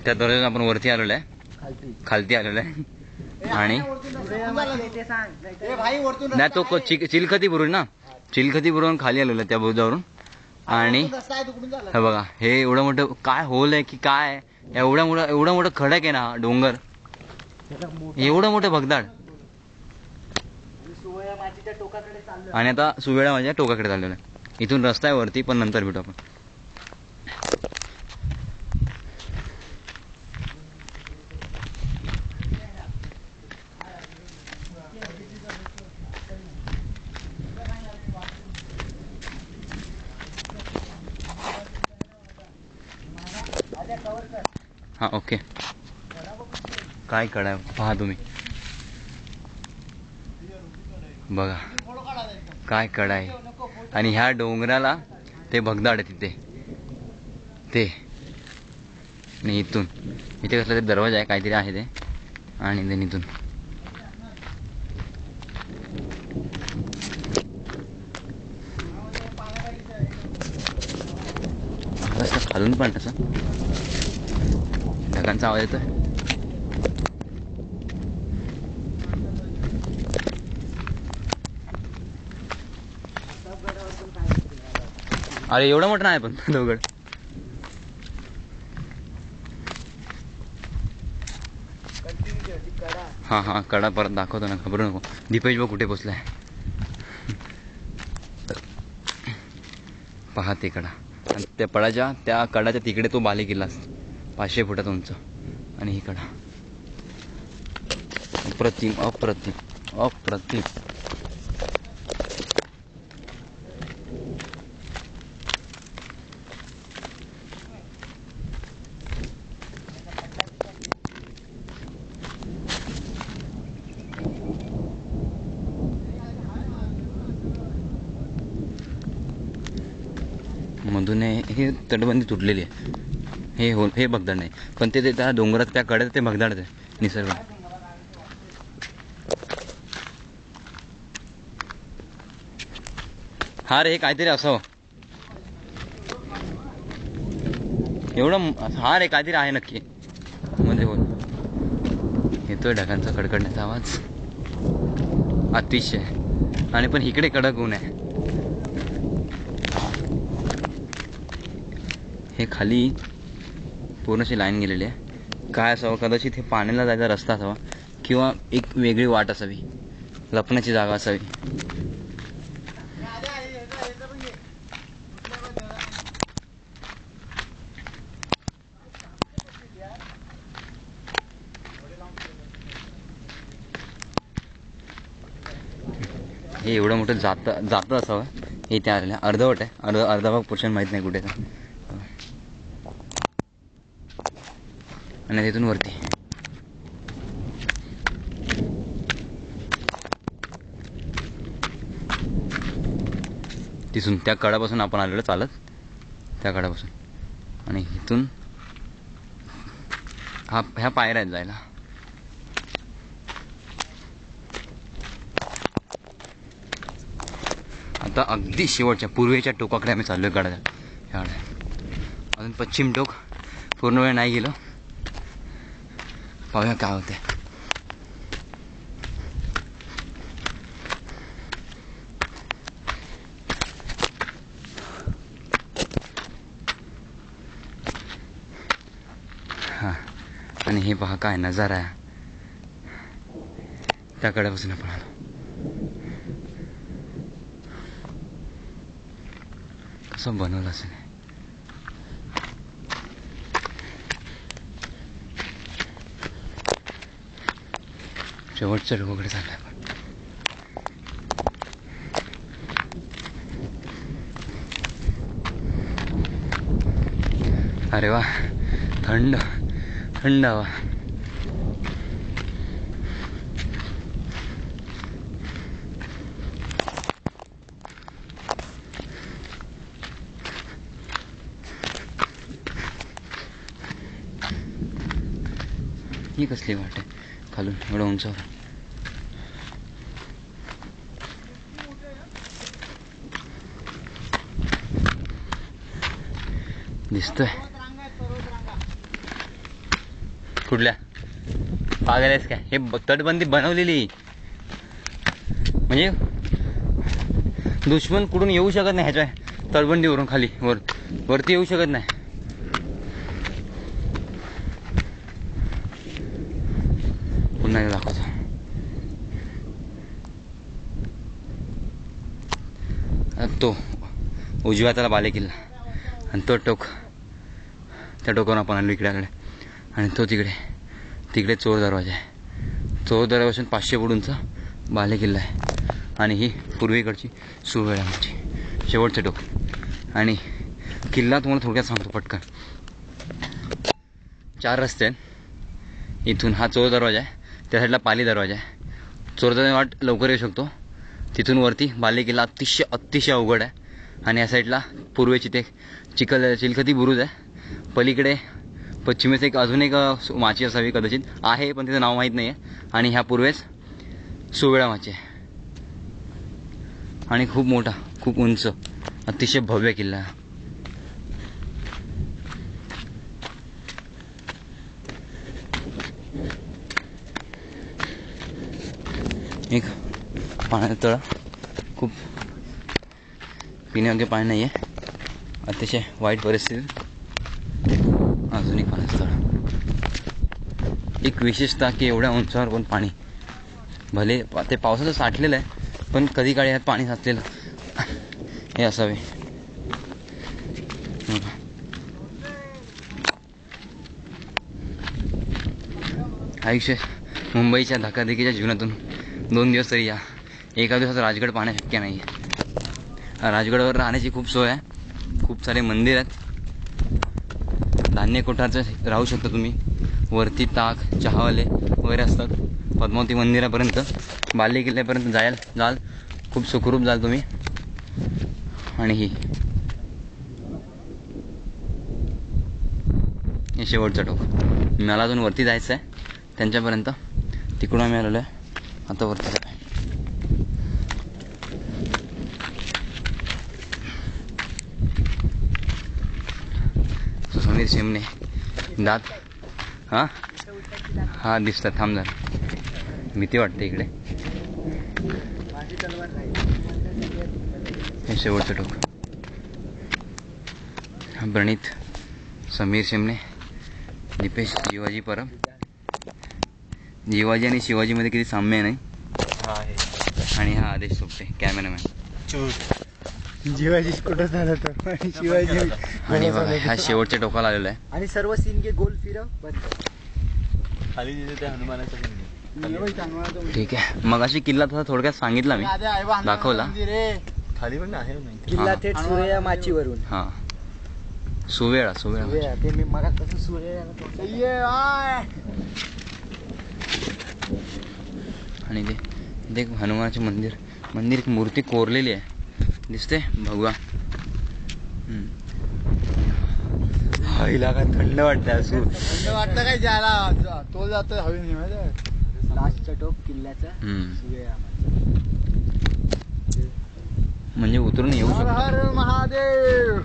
त्या दरवाजाने आपण वरती आलेलो आहे, खालती आलेलो आहे. आणि नाही तो चिलखती बुरुज ना, चिलखती बुरुज खाली आलेलो आहे त्या बुरुजावरून. आणि हे बघा, हे एवढं मोठं काय होल आहे की काय, एवढं मोठं खडक आहे ना डोंगर, एवढं मोठं भगदाड. आणि आता सुवेळा माझ्या टोकाकडे चाललेला आहे. इथून रस्ता आहे वरती, पण नंतर भेटू आपण. हा ओके. काय कडा पहा तुम्ही, बघा काय कडा आहे. आणि ह्या डोंगराला ते भगदाड आहे तिथे ते. आणि इथून इथे कसला ते दरवाजा आहे, काहीतरी आहे ते. आणि then इथून खालून पण तसं ढगांचा आवाज येतोय. अरे एवढं मोठं नाही पण दगड. हा हा कडा परत दाखवतो ना, खबर नको. दीपेश भाऊ कुठे पोचलाय पहा ते कडा. आणि त्या पडाच्या त्या कडाच्या तिकडे तो बाले किल्ला 500 फुटाचा उंच. आणि ही कडा अप्रतिम अप्रतिम अप्रतिम. मधून हे तटबंदी तुटलेली आहे. हे भगदाड नाही, पण ते त्या डोंगरात त्या कड्यात ते भगदाड आहे निसर्ग. हा रे, हे काहीतरी असावं एवढं. हा रे, काहीतरी आहे नक्की म्हणजे. बोल, येतोय ढगांचा कडकडण्याचा आवाज अतिशय. आणि पण इकडे कडक ऊन आहे. हे खाली पूर्णशी लाईन गेलेली आहे. काय असावं, कदाचित हे पाण्याला जायचा रस्ता असावा, किंवा एक वेगळी वाट असावी, लपण्याची जागा असावी. हे एवढं मोठं जातं असावं. हे त्या आलेलं अर्धवट आहे, अर्धा भाग पोर्शन माहीत नाही कुठे. आणि तिथून वरती तिथून त्या कडापासून आपण आलेलो चालत, त्या कडापासून. आणि इथून ह्या पायऱ्या आहेत जायला. आता अगदी शेवटच्या पूर्वेच्या टोकाकडे आम्ही चाललोय गडाच्या. ह्याकडे अजून पश्चिम टोक पूर्ण वेळ नाही गेलो. पाहूया काय होते. हा, आणि हे पहा काय नजारा आहे. त्या कड्यापासून आपण आलो. कसं बनवलं असेल. शेवटच्या डोकाकडे चाललोय आपण. अरे वा, थंड थंड हवा. ही कसली वाट आहे खालून एवढं उंचावर. दिसतोय कुठल्या पागल आहेस काय? हे तटबंदी बनवलेली म्हणजे दुश्मन कुठून येऊ शकत नाही ह्याच्या तटबंदीवरून खाली वरती येऊ शकत नाही. पुन्हा एकदा दाखवतो. तो उजव्या हाताला बालेकिल्ला आणि तो टोक, त्या टोकावर आपण आलो इकडे आणि तो तिकडे चोर दरवाजा आहे. चोर दरवाजापासून 500 फूट उंच बालेकिल्ला आहे आणि ही पूर्वेकडची सुवेळाची शेवटचे टोक. आणि किल्ला तुम्हाला थोडक्यात सांगतो पटकन. 4 रस्ते आहेत. इथून हा चोर दरवाजा आहे, त्या साईडला पाली दरवाजा आहे. चोर दरवाजा वाट लवकर येऊ शकतो. तिथून वरती बालेकिल्ला अतिशय अवघड आहे. आणि या साईडला पूर्वेची ते चिलखती बुरुज आहे. पलीकडे पश्चिमेस अजून एक माची असावी कदाचित आहे, पण तिचं नाव माहीत नाही आहे. आणि ह्या पूर्वेस सुवेळा माची आहे. आणि खूप मोठा, खूप उंच, अतिशय भव्य किल्ला आहे. एक पाण्याचं तळं, खूप पिण्यायोग्य पाणी नाही आहे, अतिशय वाईट परिस्थिती. अजून एक पाण्याचं तळं. एक विशेषता की एवढ्या उंचावर पण पाणी, भले ते पावसाचं साठलेलं आहे पण कधी काळी यात पाणी साचलेलं हे असावे. आयुष्य मुंबईच्या धकाधकीच्या जीवनातून 2 दिवस तरी या. एका दिवसात राजगड पाहणं शक्य नाही आहे. राजगडावर राहण्याची खूप सोय आहे, खूप सारे मंदिर आहेत, धान्य कोठारचं राहू शकता तुम्ही. वरती ताक चहावाले वगैरे असतात. पद्मावती मंदिरापर्यंत, बाले किल्ल्यापर्यंत जाल, खूप सुखरूप जाल तुम्ही. आणि हे शेवटचं टोक. मला अजून वरती जायचं आहे त्यांच्यापर्यंत. तिकडून आम्ही आलेलो आहे, आता वरती जाय. समीर शेमणे दात हा दिसतात. थांब जरा, भीती वाटते इकडे. हे शेवटचं टोक. प्रणित, समीर शेमणे, दीपेश शिवाजी परब. शिवाजी आणि शिवाजीमध्ये किती साम्य नाही. आणि हा आदेश सोपटे कॅमेरामॅन. शिवाजी कुठं झाला तर शिवाजी. आणि बघा ह्या शेवटच्या टोकाला आलेला आहे. आणि सर्व सीन के गोल फिरव खाली हनुमानाचं. ठीक आहे. मग अशी किल्ला तसा थोडक्यात सांगितला मी, दाखवला. खाली पण आहे किल्ला थेट सूर्या माचीवरून. हा सुवेळा ते मी मग कसं सूर्य. आणि ते हनुमानाचे मंदिर एक मूर्ती कोरलेली आहे, दिसते भगवा. हवेला काय थंड वाटतं. थंड वाटतं काय ज्याला तो जातोय हवेने माहिती. लास्टचा टोक किल्ल्याचा म्हणजे उतरून येऊ शकतो. हर हर महादेव.